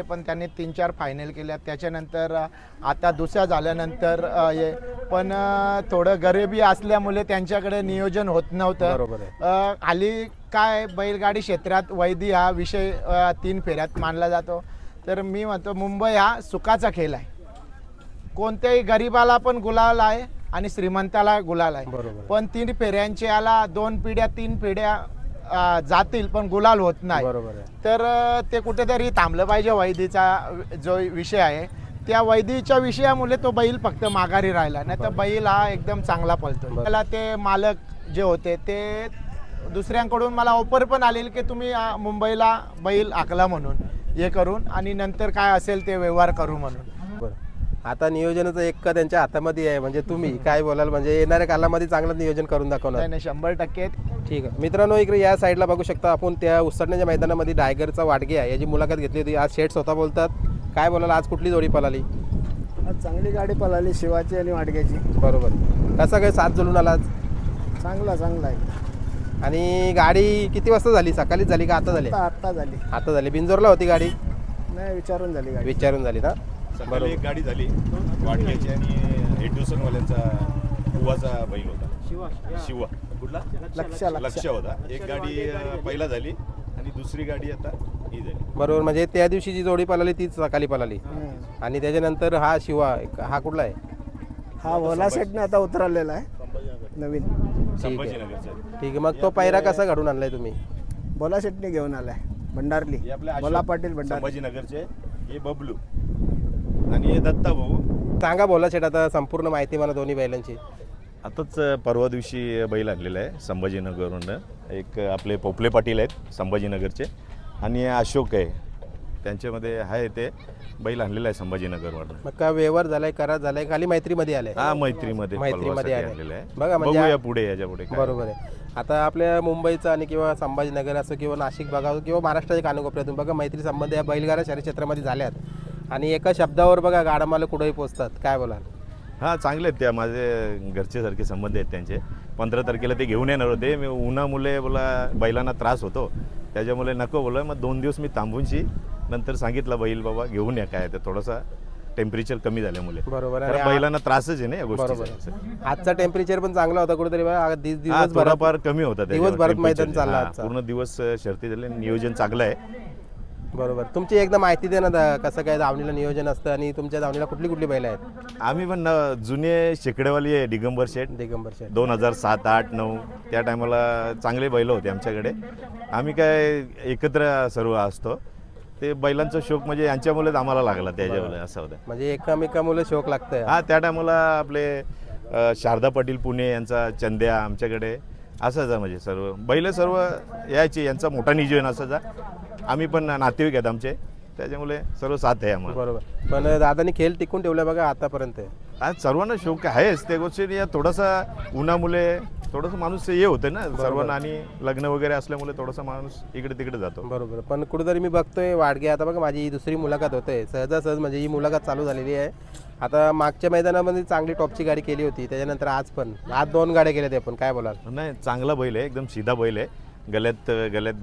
पण त्यांनी 3-4 फायनल केल्या. त्याच्यानंतर आता दुसऱ्या झाल्यानंतर पण थोडं गरिबी असल्यामुळे त्यांच्याकडे नियोजन होत नव्हतं. बरोबर आहे. हल्ली काय बैलगाडी क्षेत्रात वैदी हा विषय 3 फेऱ्यात मानला जातो. तर मी म्हणतो मुंबई हा सुखाचा खेळ आहे. कोणत्याही गरिबाला पण गुलाल आहे आणि श्रीमंताला गुलाल आहे. बरोबर. पण 3 फेऱ्यांचे याला 2 पिढ्या 3 पिढ्या जातील पण गुलाल होत नाही. बरोबर आहे. तर ते कुठेतरी थांबलं पाहिजे. वैदीचा जो विषय आहे त्या वैदीच्या विषयामुळे तो बैल फक्त माघारी राहिला, नाही तर बैल हा एकदम चांगला पळतो. त्याला ते मालक जे होते ते दुसऱ्यांकडून मला ऑफर पण आलेली की तुम्ही मुंबईला बैल आखला म्हणून हे करून आणि नंतर काय असेल ते व्यवहार करू म्हणून. बरं, आता नियोजनाचं एक त्यांच्या हातामध्ये आहे, म्हणजे तुम्ही काय बोलाल, म्हणजे येणाऱ्या कालामध्ये चांगलं नियोजन करून दाखवणार. नाही 100%. ठीक आहे मित्रांनो, इकडे या साईडला बघू शकता आपण त्या उसटण्याच्या मैदानामध्ये टायगरचा वाडगे आहे याची मुलाखत घेतली होती. आज शेठ स्वतः बोलतात. काय बोलाल, आज कुठली जोडी पळाली? आज चांगली गाडी पळाली, शिवाची आणि वाडग्याची. बरोबर. कसा काय साथ जुळून आला आज? चांगला आहे. आणि गाडी किती वाजता झाली? सकाळीच झाली का आता झाली? आत्ता झाली. आता झाली. बिंजोरला होती गाडी? नाही, विचारून झाली गाडी. विचारून झाली ना. सकाळी एक गाडी झाली वाडग्याची आणि एड्युसनवाल्यांचा बुवाचा बैल होता शिवा. कुठला? लक्ष होता. एक गाडी पहिला झाली आणि दुसरी गाडी आता ही झाली. बरोबर. म्हणजे त्या दिवशी जी जोडी पळाली तीच सकाळी पळाली. आणि त्याच्यानंतर हा शिवा, हा कुठला आहे? हा भोला सेटने आता उतरलेला आहे नवीन. संभाजीनगरचा. ठीक आहे. मग तो पायरा कसा घडून आणलाय तुम्ही? भोला सेटने घेऊन आलाय भंडारली. हे आपले भोला अशोक पाटील भंडार. संभाजीनगरचे. हे बबलू आणि हे दत्ता भाऊ. सांगा बोला शेट आता संपूर्ण माहिती मला दोन्ही बैलांची. आताच परवा दिवशी बैल आणलेला आहे संभाजीनगरवरून. एक आपले पोपले पाटील आहेत संभाजीनगरचे आणि अशोक आहे, त्यांच्यामध्ये आहे ते बैल आणलेला आहे संभाजीनगरवरून. मग का व्यवहार झालाय, करार झालाय, खाली मैत्रीमध्ये आलाय? हा, मैत्रीमध्ये मैत्रीमध्ये आणलेला आहे. बघा म्हणजे बघूया पुढे याच्या पुढे काय. बरोबर आहे. आता आपल्या मुंबईचं आणि किंवा संभाजीनगर असो किंवा नाशिक बघावं किंवा महाराष्ट्राच्या कानाकोपऱ्यातून बघा मैत्री संबंध या बैलगाडा शहरी क्षेत्रामध्ये झाल्यात आणि एका शब्दावर बघा गाडा मला कुठेही पोचतात. काय बोलाल? हां, चांगले आहेत. त्या माझे घरचेसारखे संबंध आहेत त्यांचे. 15 तारखेला ते घेऊन येणार होते. मी उन्हामुळे बोला बैलांना त्रास होतो त्याच्यामुळे नको बोला. मग 2 दिवस मी थांबूनशी नंतर सांगितलं बैल बाबा घेऊन या, काय ते थोडासा टेम्परेचर कमी झाल्यामुळे. बरोबर. बैलांना त्रासच आहे ना या गोष्टी. आजचा टेम्परेचर पण चांगला होता कुठेतरी बघा. दिवस थोडाफार कमी होता. दिवसभरात मैदान चालला आजचा. पूर्ण दिवस शर्ती झाले. नियोजन चांगलं आहे. बरोबर. तुमची एकदा माहिती दे ना, कसं काय धावणीला नियोजन असतं आणि तुमच्या धावणीला कुठली कुठली बैल आहेत? आम्ही पण जुने शेकडेवाली आहे दिगंबर शेठ. 2007, 8, 9 त्या टायमाला चांगले बैल होते आमच्याकडे. आम्ही काय एकत्र सर्व असतो. ते बैलांचा शौक म्हणजे यांच्यामुळेच आम्हाला लागला त्याच्यामुळे असं होतं. म्हणजे एकामेकामुळे शौक लागतंय. हा, त्या टायमाला आपले शारदा पाटील पुणे यांचा चंद्या आमच्याकडे असायचा. म्हणजे सर्व बैल सर्व यायचे. यांचा मोठा नियोजन असायचा. आम्ही पण नातेवाईक आहेत आमचे, त्याच्यामुळे सर्व साथ आहे आम्हाला. बरोबर. पण दादानी खेळ टिकून ठेवला बघा आतापर्यंत. आज सर्वांना शौक आहेच त्या गोष्टी. या थोडासा उन्हामुळे थोडंसं माणूस हे होतं ना सर्वांना, आणि लग्न वगैरे असल्यामुळे थोडासा माणूस इकडे तिकडे जातो. बरोबर. पण कुठेतरी मी बघतोय वाडगे, आता बघा माझी ही दुसरी मुलाखत होते सहजासहज, म्हणजे ही मुलाखत चालू झालेली आहे. आता मागच्या मैदानामध्ये चांगली टॉपची गाडी केली होती, त्याच्यानंतर आज 2 गाड्या केल्या. ते आपण काय बोलाल? नाही, चांगला बैल आहे, एकदम सीधा बैल आहे. गल्यात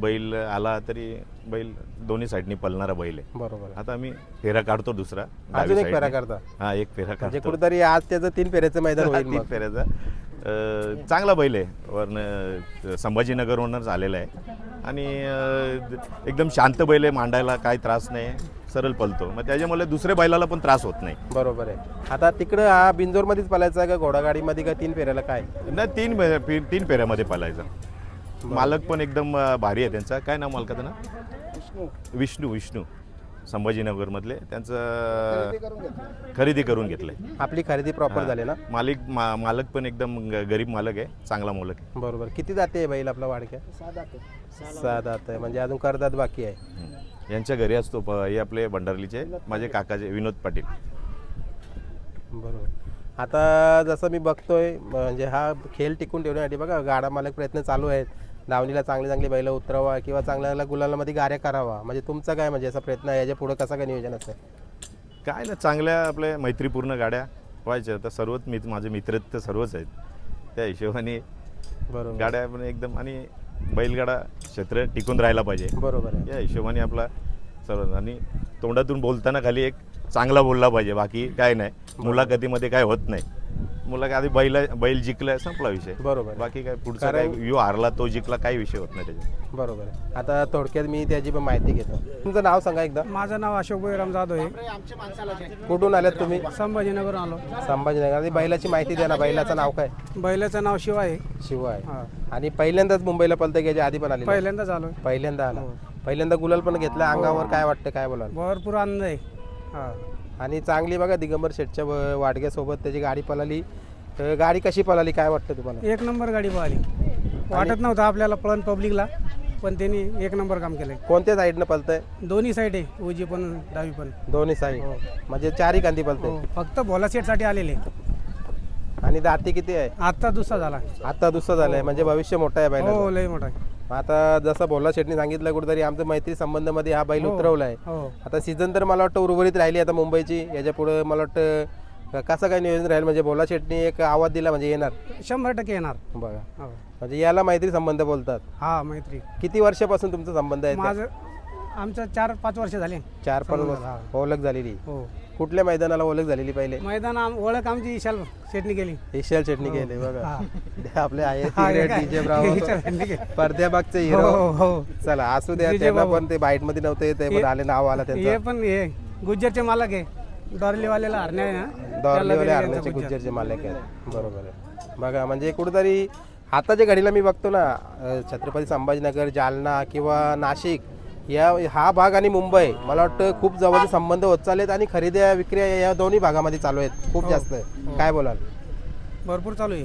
बैल आला तरी बैल दोन्ही साईडनी पळणारा बैल आहे. बरोबर. आता आम्ही फेरा काढतो दुसरा. अजून एक फेरा करता? हा, एक फेरा म्हणजे काढतो. कुठेतरी आज त्याचं 3 फेऱ्याचं मैदान होईल. 3 फेऱ्याचा चांगला बैल आहे. वरनं संभाजीनगरवरूनच आलेला आहे आणि एकदम शांत बैल आहे. मांडायला काही त्रास नाही, सरळ पळतो. मग त्याच्यामुळे दुसऱ्या बैलाला पण त्रास होत नाही. बरोबर आहे. आता तिकडं हा बिंजोरमध्येच पळायचा का घोडागाडीमध्ये का 3 फेऱ्याला? काय नाही, 3 फेऱ्यामध्ये पळायचा. मालक पण एकदम भारी आहे त्यांचा. काय नाव मालकाचं ना? विष्णू संभाजीनगरमधले. त्यांचं खरेदी करून घेतलंय. आपली खरेदी प्रॉपर झाली ना? मालक पण एकदम गरीब मालक आहे, चांगला मालक आहे. बरोबर. किती जाते बैल आपला वाडक्या? 6 दात आहे. म्हणजे अजून करदात बाकी आहे. यांच्या घरी असतो हे आपले भंडारलीचे माझे काकाचे विनोद पाटील. बरोबर. आता जसं मी बघतोय म्हणजे हा खेळ टिकून ठेवण्यासाठी बघा गाडा मालक प्रयत्न चालू आहेत. धावणीला चांगली बैल उतरवा किंवा चांगल्या गुलालामध्ये गाड्या करावा. म्हणजे तुमचा काय म्हणजे असा प्रयत्न आहे, याच्या पुढे कसं काय नियोजन असतं? काय ना, चांगल्या आपल्या मैत्रीपूर्ण गाड्या व्हायच्या. तर सर्वच माझे मित्र तर सर्वच आहेत. त्या हिशोबाने बरोबर गाड्या पण एकदम, आणि बैलगाडा क्षेत्र टिकून राहायला पाहिजे. बरोबर आहे. या हिशोबाने आपला सर्व. आणि तोंडातून बोलताना खाली एक चांगला बोलला पाहिजे, बाकी काय नाही. मुलाखतीमध्ये काय होत नाही. मुलाखत आधी बैल जिंकलाय संपला विषय. बरोबर. बाकी काय पुढचा काय व्यू हारला तो जिंकला काही विषय होत नाही त्याच्यात. बरोबर आहे. आता थोडक्यात मी त्याची पण माहिती घेतो. तुमचं नाव सांगा एकदा. माझं नाव अशोक बळीराम जाधव आहे. आमच्या माणसाला कुठून आल्यात तुम्ही? संभाजीनगर आलो. संभाजीनगर. आणि बैलाची माहिती द्या ना. बैलाचं नाव काय? बैलाचं नाव शिवा आहे. शिव आहे. हा. आणि पहिल्यांदाच मुंबईला पलतं घ्यायच्या आधी पण आले? पहिल्यांदाच आलो. पहिल्यांदा आला. पहिल्यांदा गुलाल पण घेतला. अंगावर काय वाटतं, काय बोलाल? भरपूर आनंद आहे. हा. आणि चांगली बघा दिगंबर शेटच्या वाडग्यासोबत त्याची गाडी पळाली. गाडी कशी पळाली काय वाटतं तुम्हाला? एक नंबर गाडी पळाली. वाटत नव्हतं आपल्याला पळण पब्लिकला, पण त्यांनी एक नंबर काम केलंय. कोणत्या साईडनं पळतंय? दोन्ही साईड आहे, उजी पण डावी पण. दोन्ही साईड म्हणजे चारही कांदी पळतंय. हो. फक्त भोला सेटसाठी आलेले. आणि दाती किती आहे? आता दुसरा झाला. आता दुसरं झालंय म्हणजे भविष्य मोठं आहे हो बैलाचं. लय मोठा आहे. आता जसं भोला शेटनी सांगितलं कुठेतरी आमचं मैत्री संबंधामध्ये हा बैल उतरवलाय. हो. आता सीझन तर मला वाटतं उर्वरित राहिली आता मुंबईची. याच्या पुढे मला वाटतं कसं काय नियोजन राहील? म्हणजे भोला शेटनी एक आवाज दिला म्हणजे येणार 100% येणार. बघा. हो. म्हणजे याला मैत्री संबंध बोलतात. हा मैत्री. किती वर्षापासून तुमचा संबंध आहे? माझं आमचं 4-5 वर्ष झाले. 4-5 संबंध, वर्ष ओळख झालेली. हो. कुठल्या मैदानाला ओळख झालेली पहिले? मैदान ओळख आमची विशाल शेटनी केली. एशियल चटणी केली बघा. हा. आपले आहे हा, हे सिगरेट काय? डीजे ब्रावो विशाल शेटणी केली. पडद्यामागचे हो हिरो. हो. चला असू द्या. DJ त्यांना बाबा. पण ते बाईट मध्ये नव्हते ते पण आले, नाव आला हे त्यांचं. पण हे गुज्जरचे मालक आहे. डॉर्लीवाल्याला हरण्या आहे ना, त्याला दौरलेवाले दिले हरण्याचे त्यांचा गुज्जर. गुज्जरचे मालक आहेत. बरोबर आहे. बघा म्हणजे कुठेतरी आताच्या घडीला मी बघतो ना छत्रपती संभाजीनगर, जालना किंवा नाशिक हा भाग आणि मुंबई मला वाटतं खूप जवळचे संबंध होत चाललेत. आणि खरेद्या विक्र्या या दोन्ही भागामध्ये चालू आहेत खूप जास्त. काय बोलाल? भरपूर चालू आहे.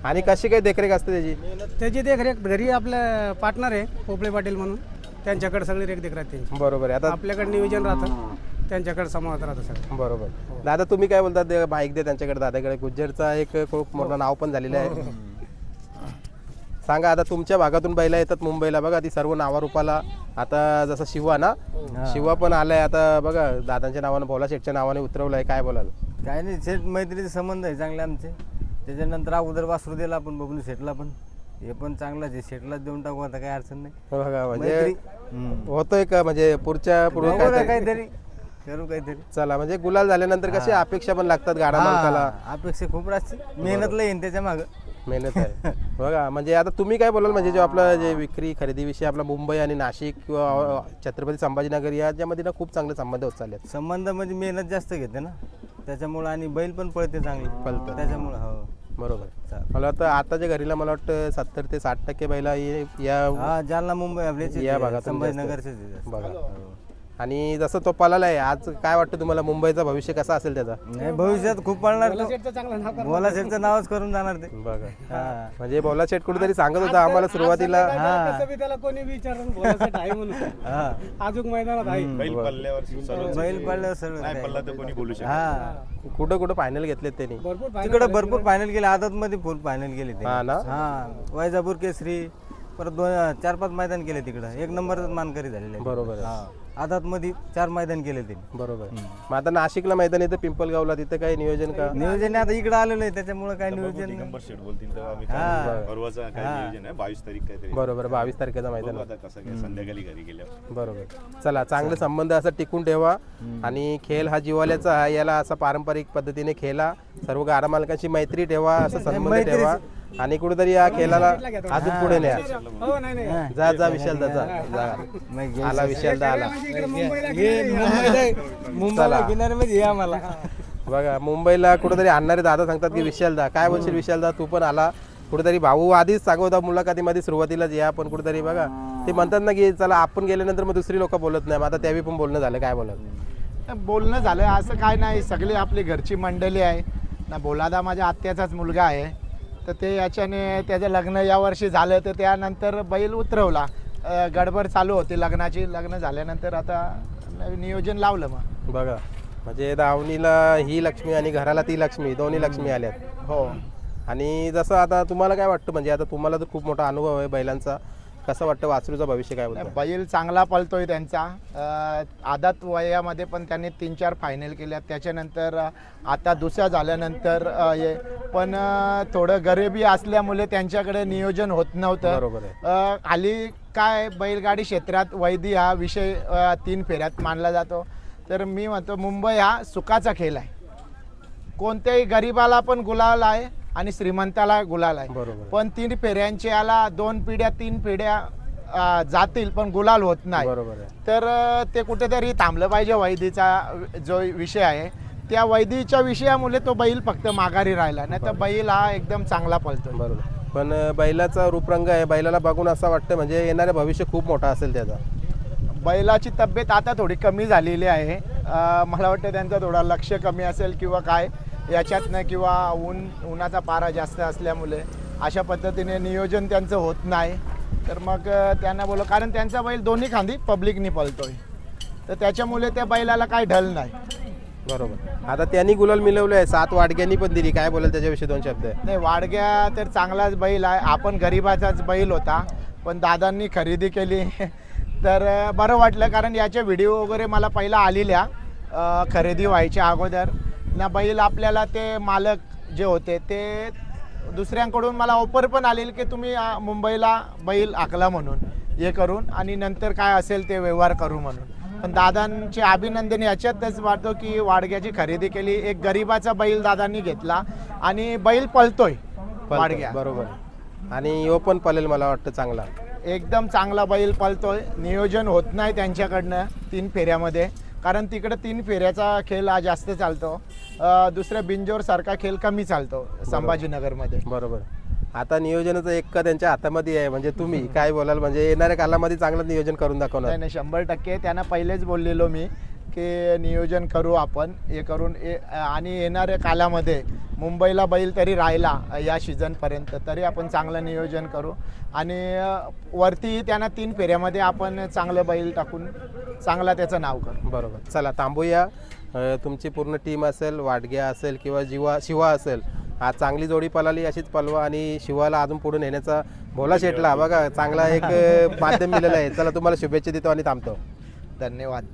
आणि कशी काही देखरेख असते त्याची? त्याची देखरेख घरी आपलं पार्टनर आहे पोपळे पाटील म्हणून, त्यांच्याकडे सगळी देखरेख राहते. बरोबर आहे. आता आपल्याकडे नियोजन राहतं, त्यांच्याकडे समावत राहतं सगळं. बरोबर. दादा तुम्ही काय बोलतात? बाईक दे त्यांच्याकडे. दादाकडे गुज्जरचा एक खूप मोठं नाव पण झालेलं आहे. सांगा आता तुमच्या भागातून बैला येतात मुंबईला बघा, ती सर्व नावारूपाला. आता जसं शिवा ना, शिवा पण आलाय आता बघा दादांच्या नावानं, भोला शेठच्या नावाने उतरवलाय. काय बोलाल? काय नाही, शेठ मैत्रीचे संबंध आहे चांगले आमचे. त्याच्यानंतर अगोदर वासरू दिला आपण बबलू शेठला पण, हे पण चांगलाच आहे. शेठलाच देऊन टाकू आता, काय अडचण नाही. बघा म्हणजे मैत्री. होतोय का म्हणजे पुढच्या पुढे बघू ना काय काहीतरी करू काहीतरी. चला म्हणजे गुलाल झाल्यानंतर कशी अपेक्षा पण लागतात गाडा मालकाला. हा, अपेक्षा खूप राहते, मेहनत लई आहे त्याच्या मागं. मेहनत आहे. बघा म्हणजे आता तुम्ही काय बोलाल म्हणजे जो आपला जे विक्री खरेदी विषय आपला मुंबई आणि नाशिक किंवा छत्रपती संभाजीनगर याच्यामध्ये ना खूप चांगले संबंध होत चालले आहेत. संबंध म्हणजे मेहनत जास्त घेते ना त्याच्यामुळं, आणि बैल पण पळते चांगली पळतं. त्याच्यामुळं. हो बरोबर. मला वाटतं आताच्या घरीला मला वाटतं 70 ते 60% बैला या हा, जालना मुंबई आपल्याचे या भागातून संभाजीनगरचे बघा. आणि जसं तो पळाला आहे आज, काय वाटतं तुम्हाला मुंबईचा भविष्य कसा असेल त्याचा? नाही, भविष्यात खूप पळणार तो. चांगलं नाव भोला शेठचं नावच करून जाणार ते. बघा हा. म्हणजे भोला शेठ कुठेतरी सांगत होता आम्हाला सुरुवातीला. कसं बी त्याला कोणी विचारून बोलायचं आहे म्हणून. हा, अजून मैदानात आहे. बैल पल्ल्यावर सर्व बैल पळल्यावर सर्व नाही काय. पल्ला तर कोणी बोलू शकत. हा, कुठं कुठं फायनल घेतलेत त्यांनी. भरपूर final तिकडे झाले. भरपूर फायनल केले, आदत मध्ये फुल फायनल केले ते. हा ना? हा, वैजापूर केसरी, परत 4-5 मैदान केले तिकडं. एक नंबर मानकरी झालेले. बरोबर आहे. हा, आदत मध्ये 4 मैदान केले ते. बरोबर. मग आता नाशिकला मैदान येतं पिंपलगावला, तिथं काही नियोजन का? नियोजन आता इकडे आलेलं आहे त्याच्यामुळे काय नियोजन नाही. दिगंबर शेठ बोलतील तेव्हा आम्ही हा. परवाचा काय नियोजन आहे 22 तारीख काहीतरी. बरोबर 22 तारखेचा मैदान बघू आहे. आता कसं काय संध्याकाळी घरी गेल्यावर. बरोबर. चला चांगले संबंध असं टिकून ठेवा. आणि खेळ हा जिवाल्याचा आहे, याला असा पारंपरिक पद्धतीने खेळा. सर्व गाडा मालकांची मैत्री ठेवा, असं संबंध ठेवा. आणि कुठेतरी या खेळाला अजून पुढे न्या. हो नाही नाही. जा जा विशाल जा नाही, आला विशाल दा आला. इकडे मुंबईला मुंबईला किनाऱ्यामध्ये हे आम्हाला. बघा मुंबईला कुठेतरी आणणारे दादा सांगतात की विशाल दा, काय बोलशील विशाल दा? तू पण आला कुठेतरी. भाऊ आधीच सांगत होता मुलाखतीमध्ये सुरुवातीलाच या, पण कुठेतरी बघा ते म्हणतात ना की चला आपण गेल्यानंतर मग दुसरी लोक बोलत नाही. मग आता त्यावेळी पण बोलणं झालं. काय बोलत? बोलणं झालं असं काय नाही, सगळी आपली घरची मंडळी आहे ना. बोलादा माझ्या आत्याचाच मुलगा आहे, तर ते याच्याने त्याचं लग्न यावर्षी झालं, तर त्यानंतर बैल उतरवला. गडबड चालू होती लग्नाची. लग्न झाल्यानंतर आता नियोजन लावलं. मग बघा म्हणजे दावणीला ही लक्ष्मी आणि घराला ती लक्ष्मी, दोन्ही लक्ष्मी आल्यात. हो. आणि जसं आता तुम्हाला काय वाटतं म्हणजे आता तुम्हाला तर खूप मोठा अनुभव आहे बैलांचा, कसं वाटतं वासरूचं भविष्य काय बोलतं? बैल चांगला पळतोय त्यांचा. आदात वयामध्ये पण त्यांनी 3-4 फायनल केल्या. त्याच्यानंतर आता दुसऱ्या झाल्यानंतर पण थोडं गरिबी असल्यामुळे त्यांच्याकडे नियोजन होत नव्हतं. बरोबर आहे. खाली काय बैलगाडी क्षेत्रात वैदी हा विषय 3 फेऱ्यात मानला जातो. तर मी म्हणतो मुंबई हा सुखाचा खेळ आहे. कोणत्याही गरिबाला पण गुलाल आहे आणि श्रीमंताला गुलाल आहे. बरोबर. पण 3 फेऱ्यांचे याला 2 पिढ्या 3 पिढ्या जातील पण गुलाल होत नाही. बरोबर आहे. तर ते कुठेतरी थांबलं पाहिजे. वैदीचा जो विषय आहे त्या वैदीच्या विषयामुळे तो बैल फक्त माघारी राहिला, नाही तर बैल हा एकदम चांगला पळतो. बरोबर. पण बैलाचा रूपरंग आहे, बैलाला बघून असं वाटतं म्हणजे येणारं भविष्य खूप मोठा असेल त्याचा. बैलाची तब्येत आता थोडी कमी झालेली आहे. मला वाटतं त्यांचं थोडं लक्ष कमी असेल किंवा काय याच्यातनं, किंवा उन्हाचा पारा जास्त असल्यामुळे अशा पद्धतीने नियोजन त्यांचं होत नाही. तर मग त्यांना बोललो, कारण त्यांचा बैल दोन्ही खांदी पब्लिकनी पळतोय, तर त्याच्यामुळे त्या बैलाला काय ढल नाही. बरोबर. आता त्यांनी गुलाल मिळवलं आहे, 7 वाडग्यांनी पण दिली. काय बोलेल त्याच्याविषयी 2 शब्द? नाही, वाडग्या तर चांगलाच बैल आहे. आपण गरीबाचाच बैल होता, पण दादांनी खरेदी केली तर बरं वाटलं. कारण याचे व्हिडिओ वगैरे मला पहिला आलेल्या खरेदी व्हायच्या अगोदर ना. बैल आपल्याला ते मालक जे होते ते दुसऱ्यांकडून मला ऑफर पण आलेली की तुम्ही मुंबईला बैल आखला म्हणून हे करून, आणि नंतर काय असेल ते व्यवहार करू म्हणून. पण दादांचे अभिनंदन याच्यातच वाटतो की वाडग्याची खरेदी केली. एक गरीबाचा बैल दादांनी घेतला आणि बैल पळतोय वाडग्या. बरोबर. आणि यो पण पळेल मला वाटतं चांगला. एकदम चांगला बैल पळतोय. नियोजन होत नाही त्यांच्याकडनं 3 फेऱ्यामध्ये, कारण तिकडे 3 फेऱ्याचा खेळ हा जास्त चालतो. दुसऱ्या बिंजोर सारखा खेळ कमी चालतो संभाजीनगरमध्ये. बरोबर. आता नियोजनाचं एक त्यांच्या हातामध्ये आहे, म्हणजे तुम्ही काय बोलाल, म्हणजे येणाऱ्या कालामध्ये चांगलं नियोजन करून दाखवणार? नाही, 100% त्यांना पहिलेच बोललेलो मी की नियोजन करू आपण हे करून आणि येणाऱ्या कालामध्ये मुंबईला बैल तरी राहिला या सीझनपर्यंत तरी आपण चांगलं नियोजन करू. आणि वरती त्यांना 3 फेऱ्यामध्ये आपण चांगलं बैल टाकून चांगला त्याचं नाव करू. बरोबर. चला थांबूया. तुमची पूर्ण टीम असेल, वाडग्या असेल किंवा शिवा असेल, आज चांगली जोडी पळाली, अशीच पळवा आणि शिवाला अजून पुढे नेण्याचा भोला शेटला बघा चांगला एक माध्यम मिळालं आहे. चला तुम्हाला शुभेच्छा देतो आणि थांबतो. धन्यवाद.